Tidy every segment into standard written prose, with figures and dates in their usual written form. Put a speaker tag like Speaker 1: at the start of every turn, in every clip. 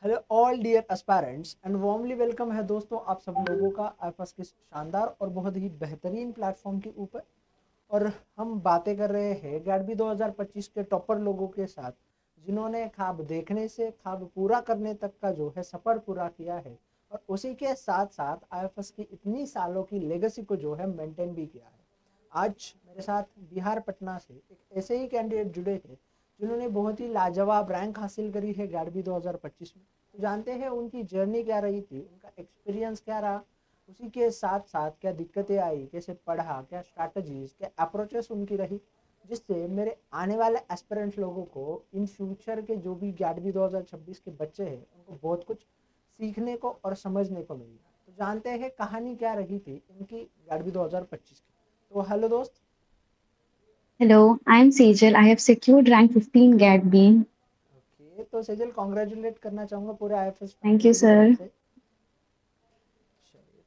Speaker 1: Hello all dear aspirants and warmly welcome है दोस्तों आप सब लोगों का आईएफएस के शानदार और बहुत ही बेहतरीन प्लेटफॉर्म के ऊपर। और हम बातें कर रहे हैं गैडबी 2025 के टॉपर लोगों के साथ, जिन्होंने ख्वाब देखने से ख्वाब पूरा करने तक का जो है सफ़र पूरा किया है और उसी के साथ साथ आईएफएस की इतनी सालों की लेगेसी को जो है मेंटेन भी किया है। आज मेरे साथ बिहार पटना से एक ऐसे ही कैंडिडेट जुड़े हैं जिन्होंने बहुत ही लाजवाब रैंक हासिल करी है गैडबी 2025 में। तो जानते हैं उनकी जर्नी क्या रही थी, उनका एक्सपीरियंस क्या रहा, उसी के साथ साथ क्या दिक्कतें आई, कैसे पढ़ा, क्या स्ट्रैटेजीज, क्या अप्रोचेस उनकी रही, जिससे मेरे आने वाले एस्पिरेंट लोगों को इन फ्यूचर के जो भी गैडबी 2026 के बच्चे हैं उनको बहुत कुछ सीखने को और समझने को मिलेगा। तो जानते हैं कहानी क्या रही थी इनकी गैडबी 2025 की। तो हेलो दोस्त।
Speaker 2: Hello, I am Sejal. I have secured rank 15 GAT B.
Speaker 1: Okay, तो सेजल कॉन्ग्रेचुलेट करना चाहूँगा पूरे आईएफएस
Speaker 2: Thank you,
Speaker 1: फैमिली की तरफ
Speaker 2: sir.
Speaker 1: से।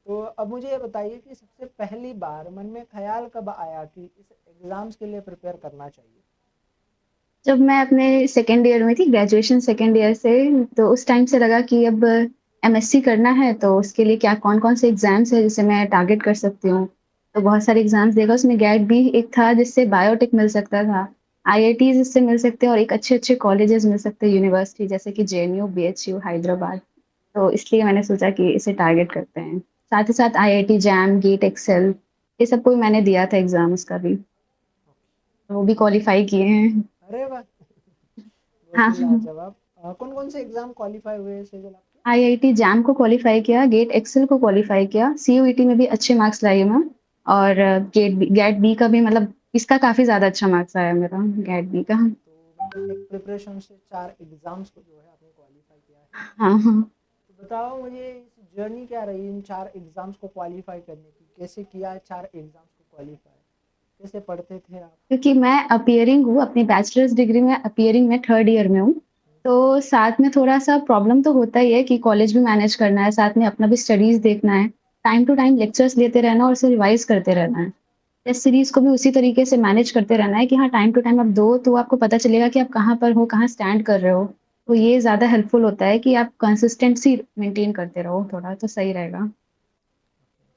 Speaker 1: तो अब मुझे ये बताइए कि सबसे पहली बार मन में ख्याल कब आया कि इस एग्ज़ाम्स के लिए प्रिपेयर करना चाहिए?
Speaker 2: जब मैं अपने सेकेंड ईयर में थी, ग्रेजुएशन सेकेंड ईयर से, तो उस टाइम से लगा कि अब एमएससी करना है, तो उसके लिए क्या कौन-कौन से एग्ज़ाम्स हैं जिसे मैं टारगेट कर सकती हूँ। तो बहुत सारे एग्ज़ाम्स देखा, उसमें गैट भी एक था जिससे बायोटेक मिल सकता था, आईआईटीज़ इससे मिल सकते हैं और एक अच्छे-अच्छे कॉलेजेस मिल सकते हैं, यूनिवर्सिटी जैसे कि जेएनयू, बीएचयू, हैदराबाद। तो इसलिए मैंने सोचा कि इसे टारगेट करते हैं। साथ ही साथ आईआईटी जैम, गेट, एक्सेल ये सब को भी मैंने दिया था एग्ज़ाम उसका भी, तो वो भी क्वालीफाई किए हैं।
Speaker 1: अरे वाह! बहुत
Speaker 2: हाँ,
Speaker 1: ही लाजवाब। कौन-कौन से एग्ज़ाम क्वालीफाई हुए सेजल आपके?
Speaker 2: आईआईटी जैम को क्वालीफाई किया, गेट एक्सेल को क्वालीफाई किया, सीयूईटी में भी अच्छे मार्क्स लाई मैं और गेट बी का भी मतलब इसका काफ़ी ज़्यादा अच्छा मार्क्स आया मेरा गेट बी का।
Speaker 1: तो मतलब एक प्रिपरेशन से 4 एग्ज़ाम्स को जो है आपने क्वालीफाई किया है।
Speaker 2: हाँ, हाँ।
Speaker 1: तो बताओ मुझे इस जर्नी क्या रही इन 4 एग्ज़ाम्स को क्वालीफाई करने की? कैसे किया 4 एग्ज़ाम्स को क्वालीफाई? कैसे पढ़ते थे आप?
Speaker 2: क्योंकि मैं अपीयरिंग हूँ, अपनी बैचलर्स डिग्री में अपीयरिंग में थर्ड ईयर में हूँ, तो साथ में थोड़ा-सा प्रॉब्लम तो होता ही है कि कॉलेज भी मैनेज करना है, साथ में अपना भी स्टडीज़ देखना है, टाइम टू टाइम लेक्चर्स लेते रहना और उसे रिवाइज़ करते रहना है। टेस्ट सीरीज़ को भी उसी तरीके से मैनेज करते रहना है कि हाँ, टाइम टू टाइम आप दो, तो आपको पता चलेगा कि आप कहाँ पर हो, कहाँ स्टैंड कर रहे हो। तो ये ज़्यादा हेल्पफुल होता है कि आप कंसिस्टेंसी मेंटेन करते रहो थोड़ा, तो सही रहेगा।
Speaker 1: तो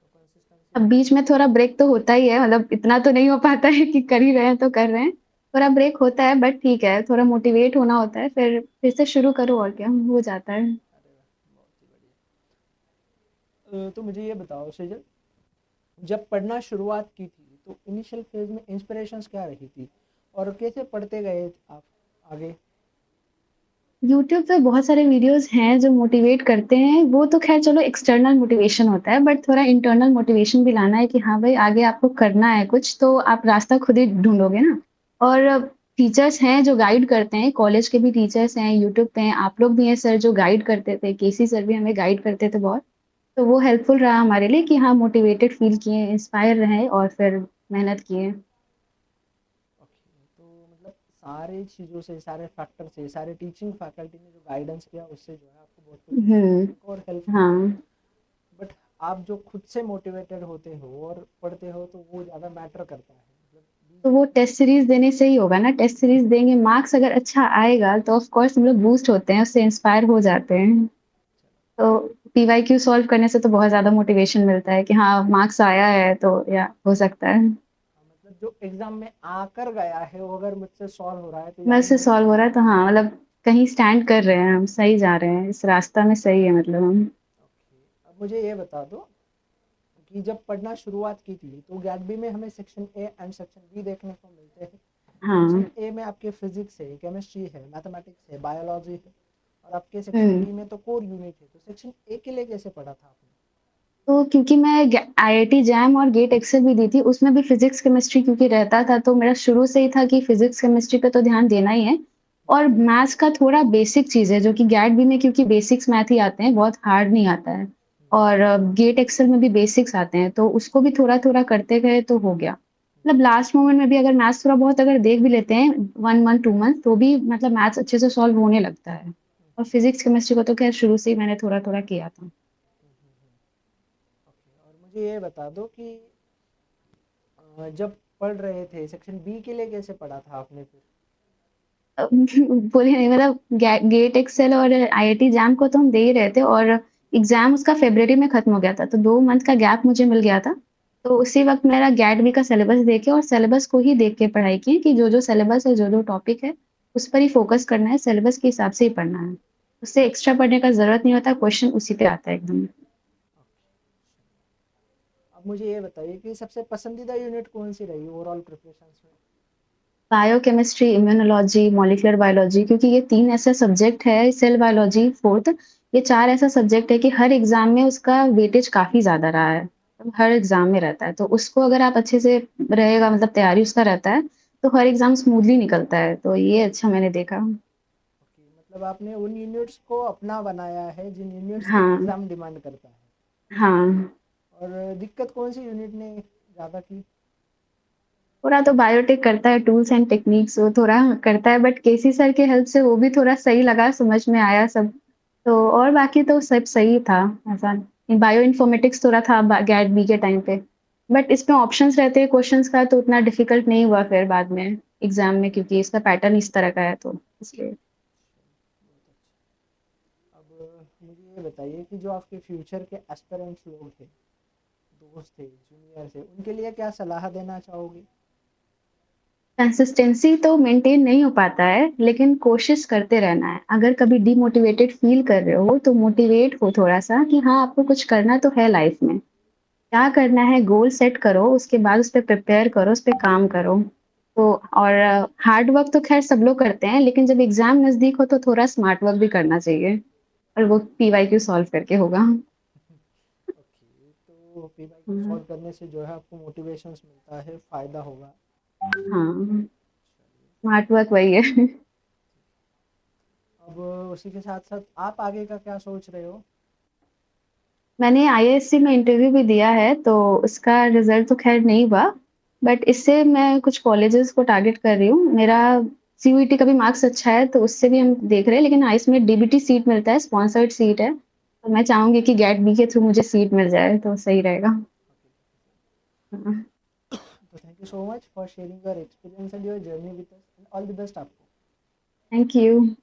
Speaker 1: कंसिस्टेंसी
Speaker 2: अब
Speaker 1: मेंटेन
Speaker 2: बीच में थोड़ा ब्रेक तो होता ही है, मतलब इतना तो नहीं हो पाता है कि कर ही रहे हैं तो कर रहे हैं। थोड़ा ब्रेक होता है बट ठीक है, थोड़ा मोटिवेट होना होता है, फिर से शुरू करो और क्या, हो जाता है।
Speaker 1: अरे वाह! बहुत ही बढ़िया। तो मुझे ये बताओ सेजल, जब पढ़ना शुरुआत की थी तो इनिशियल फेज में इंस्पिरेशंस क्या रही थी और कैसे पढ़ते गए आप आगे?
Speaker 2: यूट्यूब पे बहुत सारे वीडियोज़ हैं जो मोटिवेट करते हैं, वो तो ख़ैर चलो एक्सटर्नल मोटिवेशन होता है, बट थोड़ा इंटरनल मोटिवेशन भी लाना है कि हाँ भाई, आगे आपको करना है कुछ, तो आप रास्ता खुद ही ढूँढोगे ना। और टीचर्स हैं जो गाइड करते हैं, कॉलेज के भी टीचर्स हैं, यूट्यूब पे हैं, आप लोग भी हैं सर जो गाइड करते थे, केसी सर भी हमें गाइड करते थे बहुत। तो वो हेल्पफुल रहा हमारे लिए कि हाँ, मोटिवेटेड फ़ील किए, इंस्पायर रहे और फिर मेहनत किए।
Speaker 1: ओके, तो मतलब सारी चीज़ों से, सारे फैक्टर से, सारे टीचिंग फैकल्टी ने जो गाइडेंस किया उससे जो है आपको बहुत कुछ
Speaker 2: हुँ,
Speaker 1: सीखने को और हेल्प मिली।
Speaker 2: हाँ।
Speaker 1: बट आप जो खुद से मोटिवेटेड होते हो और पढ़ते हो तो वो ज़्यादा मैटर करता है, मतलब
Speaker 2: तो
Speaker 1: बीच
Speaker 2: वो
Speaker 1: में।
Speaker 2: टेस्ट सीरीज़ देने से ही होगा ना, टेस्ट सीरीज़ देंगे, मार्क्स अगर अच्छा आएगा तो ऑफ़ कोर्स हम लोग बूस्ट होते हैं, उससे इंस्पायर हो जाते हैं। तो पीवाईक्यू सॉल्व करने से तो बहुत ज़्यादा मोटिवेशन मिलता है कि हाँ, मार्क्स आया है तो या हो सकता है।
Speaker 1: हाँ, मतलब जो एग्ज़ाम में आकर गया है वो अगर मुझसे सॉल्व हो रहा है तो
Speaker 2: मेरे
Speaker 1: ज़्यादा
Speaker 2: से सॉल्व हो
Speaker 1: मोटिवेशन
Speaker 2: रहा है तो
Speaker 1: मिलता है।
Speaker 2: हाँ, मतलब कहीं स्टैंड कर रहे हैं हम, सही जा रहे हैं, इस रास्ता में सही है मतलब हम।
Speaker 1: ओके, अब मुझे ये बता दो कि जब पढ़ना शुरुआत की थी तो गैट बी में हमें section A and section B देखने को मिलते हैं।
Speaker 2: हाँ,
Speaker 1: सेक्शन ए में आपके फिजिक्स है, केमिस्ट्री है, मैथमेटिक्स है, बायोलॉजी है, और आपके सेक्शन
Speaker 2: हुँ।
Speaker 1: बी में तो कोर यूनिट है। तो सेक्शन ए के लिए कैसे पढ़ा था आपने?
Speaker 2: तो क्योंकि मैं आईआईटी जैम और गेट एक्सेल भी दी थी, उसमें भी फिज़िक्स, केमिस्ट्री क्योंकि रहता था, तो मेरा शुरू से ही था कि फिज़िक्स, केमिस्ट्री पे तो ध्यान देना ही है और मैथ्स का थोड़ा बेसिक चीज़ है, जो कि गेट बी में क्योंकि बेसिक्स मैथ ही आते हैं, बहुत हार्ड नहीं आता है और गेट एक्सेल में भी बेसिक्स आते हैं, तो उसको भी थोड़ा-थोड़ा करते गए तो हो गया। मतलब लास्ट मोमेंट में भी अगर मैथ्स थोड़ा बहुत अगर देख भी लेते हैं 1 मंथ, 2 मंथ तो भी मतलब मैथ्स अच्छे से सॉल्व होने लगता है और फिज़िक्स, केमिस्ट्री को तो ख़ैर शुरू से ही मैंने थोड़ा-थोड़ा किया था।
Speaker 1: ओके, और मुझे ये बता दो कि जब पढ़ रहे थे सेक्शन बी के लिए कैसे पढ़ा था आपने फिर?
Speaker 2: बोलिए नहीं, मतलब गेट एक्सेल और आईआईटी जैम को तो हम दे ही रहे थे, और एग्जाम उसका फरवरी में खत्म हो गया था, तो 2 मंथ का गैप मुझे मिल गया था। तो उसी वक्त मेरा गैट बी का सिलेबस देखे और सिलेबस को ही देख के पढ़ाई की कि जो जो सिलेबस है, जो जो टॉपिक है, उस पर ही फोकस करना है, सिलेबस के हिसाब से ही पढ़ना है। उससे एक्स्ट्रा पढ़ने का जरूरत नहीं होता, क्वेश्चन उसी पे आता है एकदम।
Speaker 1: अब मुझे ये बताइए कि सबसे पसंदीदा यूनिट कौन सी रही ओवरऑल प्रिपरेशंस में?
Speaker 2: बायोकेमिस्ट्री, इम्यूनोलॉजी, मॉलिक्यूलर बायोलॉजी, क्योंकि ये 3 ऐसे सब्जेक्ट है, सेल बायोलॉजी 4th, ये 4 ऐसा सब्जेक्ट है कि हर एग्ज़ाम में उसका वेटेज काफ़ी ज़्यादा रहा है। तो हर एग्ज़ाम में रहता है, तो उसको अगर आप अच्छे से रहेगा, मतलब तैयारी उसका रहता है, तो हर एग्ज़ाम स्मूथली निकलता है, तो ये अच्छा मैंने देखा।
Speaker 1: ओके, मतलब आपने उन यूनिट्स को अपना बनाया है जिन यूनिट्स की
Speaker 2: हाँ,
Speaker 1: एग्ज़ाम डिमांड करता है।
Speaker 2: हाँ।
Speaker 1: और दिक्कत कौन सी यूनिट ने ज़्यादा की?
Speaker 2: थोड़ा तो बायोटेक करता है, टूल्स एंड टेक्निक्स वो थोड़ा करता है, बट केसी सर की हेल्प से वो भी थोड़ा सही लगा, समझ में आया सब। तो और बाकी तो सब सही था, ऐसा बायो इन्फॉर्मेटिक्स थोड़ा था गैट बी के टाइम पे, बट इसमें ऑप्शंस रहते हैं क्वेश्चंस का, तो उतना डिफिकल्ट नहीं हुआ फिर बाद में एग्जाम में, क्योंकि इसका पैटर्न इस तरह का है, तो इसलिए।
Speaker 1: बहुत अच्छा। अब मुझे ये बताइए कि जो आपके फ्यूचर के एस्पिरेंट्स लोग थे, दोस्त थे, जूनियर थे, उनके लिए क्या सलाह देना चाहोगे?
Speaker 2: कंसिस्टेंसी तो मेंटेन नहीं हो पाता है, लेकिन कोशिश करते रहना है। अगर कभी डिमोटिवेटेड फील कर रहे हो, तो मोटिवेट हो थोड़ा सा कि हाँ, आपको कुछ करना तो है लाइफ में। क्या करना है, गोल सेट करो, उसके बाद उस पे प्रिपेयर करो, उस पे काम करो। तो और हार्ड वर्क तो ख़ैर सब लोग करते हैं, लेकिन जब एग्ज़ाम नज़दीक हो तो थोड़ा स्मार्ट वर्क भी करना चाहिए, और वो पीवाईक्यू सॉल्व करके होगा।
Speaker 1: ओके, तो पीवाईक्यू
Speaker 2: हुँ,
Speaker 1: सॉल्व करने से जो है आपको मोटिवेशंस मिलता है, फ़ायदा होगा।
Speaker 2: हाँ,
Speaker 1: चलिए,
Speaker 2: स्मार्ट वर्क वही है।
Speaker 1: अब उसी के साथ-साथ आप आगे का क्या सोच रहे हो?
Speaker 2: मैंने आईआईएससी में इंटरव्यू भी दिया है, तो उसका रिज़ल्ट तो ख़ैर नहीं हुआ, बट इससे मैं कुछ कॉलेजेस को टारगेट कर रही हूँ। मेरा सीयूईटी का भी मार्क्स अच्छा है, तो उससे भी हम देख रहे हैं, लेकिन हाँ, इसमें डीबीटी सीट मिलता है, स्पॉन्सर्ड सीट है, तो मैं चाहूँगी कि गेट बी के थ्रू मुझे सीट मिल जाए, तो सही रहेगा। हाँ,
Speaker 1: तो thank you so much for sharing your experience and your journey with us and all the best आपको।
Speaker 2: Thank you.